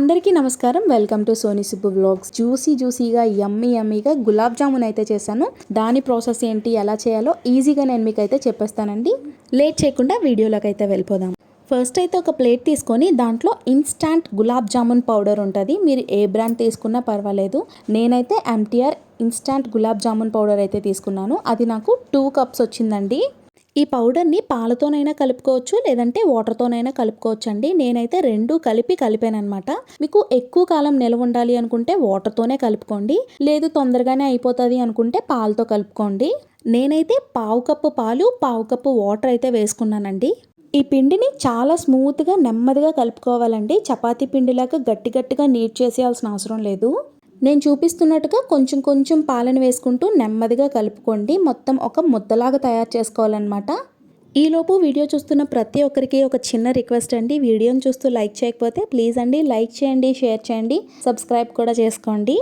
అందరికీ నమస్కారం. Welcome to Soni Subbu vlogs. జ్యూసీగా యమ్మీగా గులాబ్ జామున్ అయితే చేశాను. దాని ప్రాసెస్ ఏంటి, ఎలా చేయాలో ఈజీగా నేను మీకు అయితే చెప్పేస్తానండి. లేట్ చేయకుండా వీడియోలోకి అయితే వెళ్ళిపోదాం. ఫస్ట్ అయితే ఒక ప్లేట్ తీసుకొని దాంట్లో ఇన్స్టాంట్ గులాబ్ జామున్ పౌడర్ ఉంటుంది. మీరు ఏ బ్రాండ్ తీసుకున్నా పర్వాలేదు. నేనైతే MTR instant gulab jamun powder అయితే తీసుకున్నాను. అది నాకు 2 కప్స్ వచ్చిందండి. ఈ పౌడర్ని పాలతోనైనా కలుపుకోవచ్చు, లేదంటే వాటర్తోనైనా కలుపుకోవచ్చు అండి. నేనైతే రెండు కలిపాను అనమాట. మీకు ఎక్కువ కాలం నిల్వ ఉండాలి అనుకుంటే వాటర్తోనే కలుపుకోండి, లేదు తొందరగానే అయిపోతుంది అనుకుంటే పాలతో కలుపుకోండి. నేనైతే 1/2 కప్పు పాలు 1/2 కప్పు వాటర్ అయితే వేసుకున్నానండి. ఈ పిండిని చాలా స్మూత్గా నెమ్మదిగా కలుపుకోవాలండి. చపాతీ పిండిలాగా గట్టిగా నీట్ చేసేయాల్సిన అవసరం లేదు. నేను చూపిస్తున్నట్టుగా కొంచెం పాలను వేసుకుంటూ నెమ్మదిగా కలుపుకోండి. మొత్తం ఒక ముద్దలాగా తయారు చేసుకోవాలన్నమాట. ఈలోపు వీడియో చూస్తున్న ప్రతి ఒక్కరికి ఒక చిన్న రిక్వెస్ట్ అండి. వీడియోని చూస్తూ లైక్ చేయకపోతే ప్లీజ్ అండి లైక్ చేయండి, షేర్ చేయండి, సబ్స్క్రైబ్ కూడా చేసుకోండి.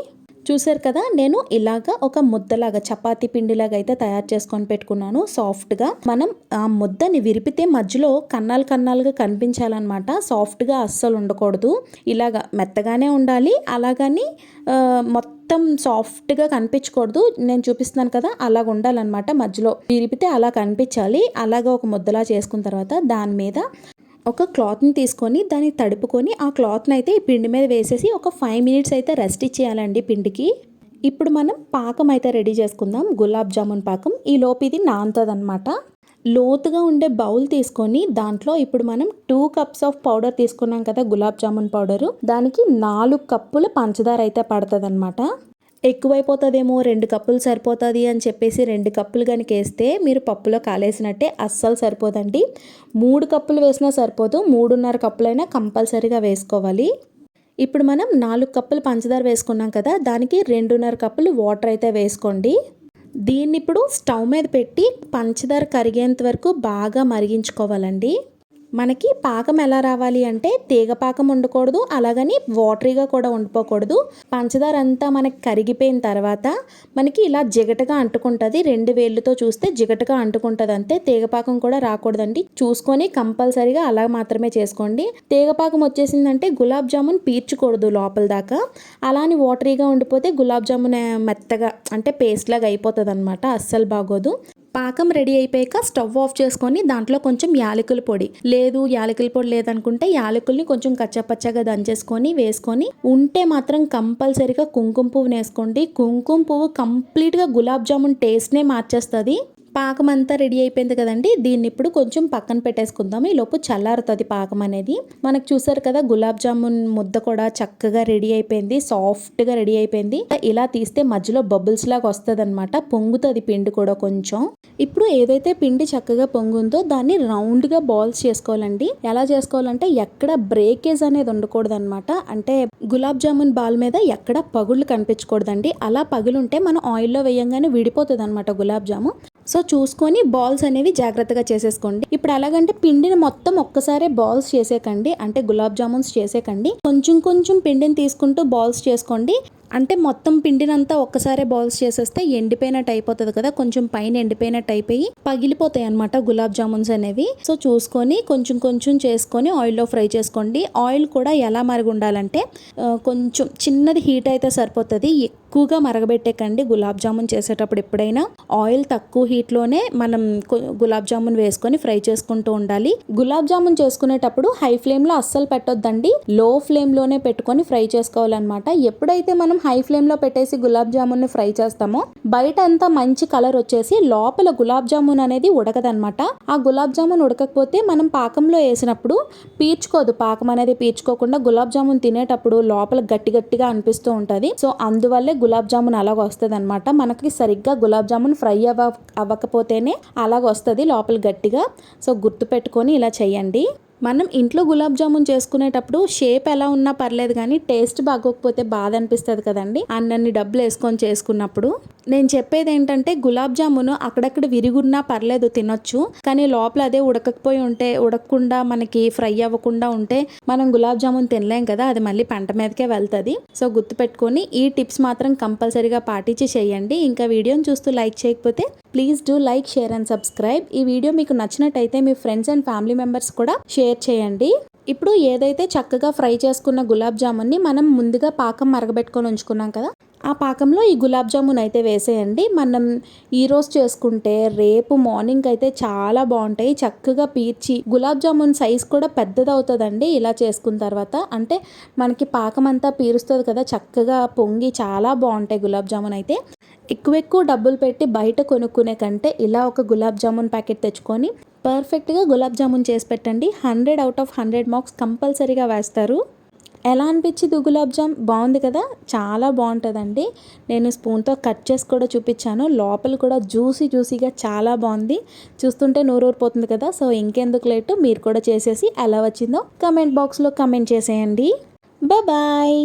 చూసారు కదా, నేను ఇలాగా ఒక ముద్దలాగా చపాతీ పిండిలాగా అయితే తయారు చేసుకొని పెట్టుకున్నాను సాఫ్ట్గా. మనం ఆ ముద్దని విరిపితే మధ్యలో కన్నాలుగా కనిపించాలన్నమాట. సాఫ్ట్గా అస్సలు ఉండకూడదు, ఇలాగా మెత్తగానే ఉండాలి. అలాగని మొత్తం సాఫ్ట్గా కనిపించకూడదు. నేను చూపిస్తున్నాను కదా, అలాగ ఉండాలన్నమాట. మధ్యలో విరిపితే అలా కనిపించాలి. అలాగా ఒక ముద్దలా చేసుకున్న తర్వాత దాని మీద ఒక క్లాత్ని తీసుకొని దాన్ని తడుపుకొని ఆ క్లాత్ని అయితే ఈ పిండి మీద వేసేసి ఒక 5 మినిట్స్ అయితే రెస్ట్ ఇచ్చేయాలండి పిండికి. ఇప్పుడు మనం పాకం అయితే రెడీ చేసుకుందాం, గులాబ్ జామున్ పాకం. ఈ లోపు ఇది నానుతుంది అనమాట. లోతుగా ఉండే బౌల్ తీసుకొని దాంట్లో ఇప్పుడు మనం 2 కప్స్ ఆఫ్ పౌడర్ తీసుకున్నాం కదా, గులాబ్ జామున్ పౌడరు. దానికి 4 కప్పుల పంచదార అయితే పడుతుంది అనమాట. ఎక్కువైపోతుందేమో, 2 కప్పులు సరిపోతుంది అని చెప్పేసి 2 కప్పులు కనుక వేస్తే మీరు పప్పులో కాలేసినట్టే, అస్సలు సరిపోదండి. 3 కప్పులు వేసినా సరిపోదు, 3.5 కప్పులైనా కంపల్సరీగా వేసుకోవాలి. ఇప్పుడు మనం 4 కప్పులు పంచదార వేసుకున్నాం కదా, దానికి 2.5 కప్పులు వాటర్ అయితే వేసుకోండి. దీన్ని ఇప్పుడు స్టవ్ మీద పెట్టి పంచదార కరిగేంత వరకు బాగా మరిగించుకోవాలండి. మనకి పాకం ఎలా రావాలి అంటే తీగ పాకం ఉండకూడదు, అలాగని వాటరీగా కూడా ఉండిపోకూడదు. పంచదార అంతా మనకి కరిగిపోయిన తర్వాత మనకి ఇలా జిగటగా అంటుకుంటుంది. 2 వేళ్ళతో చూస్తే జిగటగా అంటుకుంటుంది అంతే. తీగపాకం కూడా రాకూడదండి. చూసుకొని కంపల్సరీగా అలా మాత్రమే చేసుకోండి. తీగపాకం వచ్చేసిందంటే గులాబ్ జామున్ పీల్చకూడదు లోపల దాకా. అలాని వాటరీగా ఉండిపోతే గులాబ్ జామున్ మెత్తగా అంటే పేస్ట్ లాగా అయిపోతుంది అనమాట. అస్సలు బాగోదు. పాకం రెడీ అయిపోయాక స్టవ్ ఆఫ్ చేసుకొని దాంట్లో కొంచెం యాలకుల పొడి, లేదు యాలకుల పొడి లేదనుకుంటే యాలకుల్ని కొంచెం కచ్చపచ్చగా దంచేసుకొని వేసుకొని, ఉంటే మాత్రం కంపల్సరీగా కుంకుమ పువ్వుని వేసుకోండి. కుంకుమ పువ్వు కంప్లీట్గా గులాబ్ జామున్ టేస్ట్నే మార్చేస్తుంది. పాకం అంతా రెడీ అయిపోయింది కదండి, దీన్ని ఇప్పుడు కొంచెం పక్కన పెట్టేసుకుందాం. ఈ లోపు చల్లారుతుంది పాకం అనేది. మనకు చూసారు కదా, గులాబ్ జామున్ ముద్ద కూడా చక్కగా రెడీ అయిపోయింది, సాఫ్ట్గా రెడీ అయిపోయింది. ఇలా తీస్తే మధ్యలో బబుల్స్ లాగా వస్తుంది అనమాట, పొంగుతుంది పిండి కూడా కొంచెం. ఇప్పుడు ఏదైతే పిండి చక్కగా పొంగుందో దాన్ని రౌండ్గా బాల్స్ చేసుకోవాలండి. ఎలా చేసుకోవాలంటే ఎక్కడ బ్రేకేజ్ అనేది ఉండకూడదు అనమాట. అంటే గులాబ్ జామున్ బాల్ మీద ఎక్కడ పగుళ్ళు కనిపించకూడదండి. అలా పగులుంటే మనం ఆయిల్లో వేయంగానే విడిపోతుంది అనమాట గులాబ్ జాము. సో చూసుకొని బాల్స్ అనేవి జాగ్రత్తగా చేసేసుకోండి. ఇప్పుడు ఎలాగంటే పిండిని మొత్తం ఒక్కసారే బాల్స్ చేసేకండి, అంటే గులాబ్ జామున్స్ చేసేకండి. కొంచెం పిండిని తీసుకుంటూ బాల్స్ చేసుకోండి. అంటే మొత్తం పిండినంతా ఒక్కసారే బాల్స్ చేసేస్తే ఎండిపోయినట్టు అయిపోతుంది కదా, కొంచెం పైన ఎండిపోయినట్టు అయిపోయి పగిలిపోతాయి అనమాట గులాబ్ జామున్స్ అనేవి. సో చూసుకొని కొంచెం చేసుకొని ఆయిల్లో ఫ్రై చేసుకోండి. ఆయిల్ కూడా ఎలా మరిగి ఉండాలంటే కొంచెం చిన్నది హీట్ అయితే సరిపోతుంది. ఎక్కువగా మరగబెట్టేకండి గులాబ్ జామున్ చేసేటప్పుడు. ఎప్పుడైనా ఆయిల్ తక్కువ హీట్లోనే మనం గులాబ్ జామున్ వేసుకొని ఫ్రై చేసుకుంటూ ఉండాలి. గులాబ్ జామున్ చేసుకునేటప్పుడు హై ఫ్లేమ్లో అస్సలు పెట్టొద్దండి, లో ఫ్లేమ్లోనే పెట్టుకొని ఫ్రై చేసుకోవాలన్నమాట. ఎప్పుడైతే మనం హై ఫ్లేమ్లో పెట్టేసి గులాబ్ జామున్ ఫ్రై చేస్తామో బయట అంతా మంచి కలర్ వచ్చేసి లోపల గులాబ్ జామున్ అనేది ఉడకదనమాట. ఆ గులాబ్ జామున్ ఉడకకపోతే మనం పాకంలో వేసినప్పుడు పీల్చుకోదు. పాకం అనేది పీల్చుకోకుండా గులాబ్ జామున్ తినేటప్పుడు లోపల గట్టిగా అనిపిస్తూ ఉంటుంది. సో అందువల్లే గులాబ్ జామున్ అలాగ వస్తుంది అనమాట. మనకి సరిగ్గా గులాబ్ జామున్ ఫ్రై అవ్వకపోతేనే అలాగ వస్తుంది లోపల గట్టిగా. సో గుర్తు పెట్టుకొని ఇలా చేయండి. మనం ఇంట్లో గులాబ్ జామున్ చేసుకునేటప్పుడు షేప్ ఎలా ఉన్నా పర్లేదు, కానీ టేస్ట్ బాగోకపోతే బాధ అనిపిస్తుంది కదండి, అన్నన్ని డబ్బులు వేసుకొని చేసుకున్నప్పుడు. నేను చెప్పేది ఏంటంటే గులాబ్ జామున్ అక్కడక్కడ విరుగున్నా పర్లేదు, తినొచ్చు. కానీ లోపల అదే ఉడకకుండా మనకి ఫ్రై అవ్వకుండా ఉంటే మనం గులాబ్ జామున్ తినలేం కదా, అది మళ్ళీ పంట మీదకే వెళ్తుంది. సో గుర్తుపెట్టుకొని ఈ టిప్స్ మాత్రం కంపల్సరీగా పాటించి చేయండి. ఇంకా వీడియోని చూస్తూ లైక్ చేయకపోతే please do like, share and subscribe. ఈ వీడియో మీకు నచ్చినట్టయితే మీ ఫ్రెండ్స్ అండ్ ఫ్యామిలీ మెంబర్స్ కూడా షేర్ చేయండి. ఇప్పుడు ఏదైతే చక్కగా ఫ్రై చేసుకున్న గులాబ్ జామున్ని మనం ముందుగా పాకం మరగబెట్టుకొని ఉంచుకున్నాం కదా, ఆ పాకంలో ఈ గులాబ్ జామున్ అయితే వేసేయండి. మనం ఈరోజు చేసుకుంటే రేపు మార్నింగ్ అయితే చాలా బాగుంటాయి. చక్కగా పీల్చి గులాబ్ జామున్ సైజ్ కూడా పెద్దది అవుతుందండి ఇలా చేసుకున్న తర్వాత. అంటే మనకి పాకం అంతా పీరుస్తుంది కదా, చక్కగా పొంగి చాలా బాగుంటాయి గులాబ్ జామున్ అయితే. ఎక్కువ డబ్బులు పెట్టి బయట కొనుక్కునే కంటే ఇలా ఒక గులాబ్ జామున్ ప్యాకెట్ తెచ్చుకొని పర్ఫెక్ట్గా గులాబ్ జామున్ చేసి పెట్టండి. 100/100 మార్క్స్ కంపల్సరీగా వేస్తారు. ఎలా అనిపించింది గులాబ్ జామ్? బాగుంది కదా, చాలా బాగుంటుందండి. నేను స్పూన్తో కట్ చేసి కూడా చూపించాను. లోపల కూడా జ్యూసీగా చాలా బాగుంది. చూస్తుంటే నోరూరిపోతుంది కదా. సో ఇంకెందుకు లేటు, మీరు కూడా చేసేసి ఎలా వచ్చిందో కమెంట్ బాక్స్లో కమెంట్ చేసేయండి. బాయ్.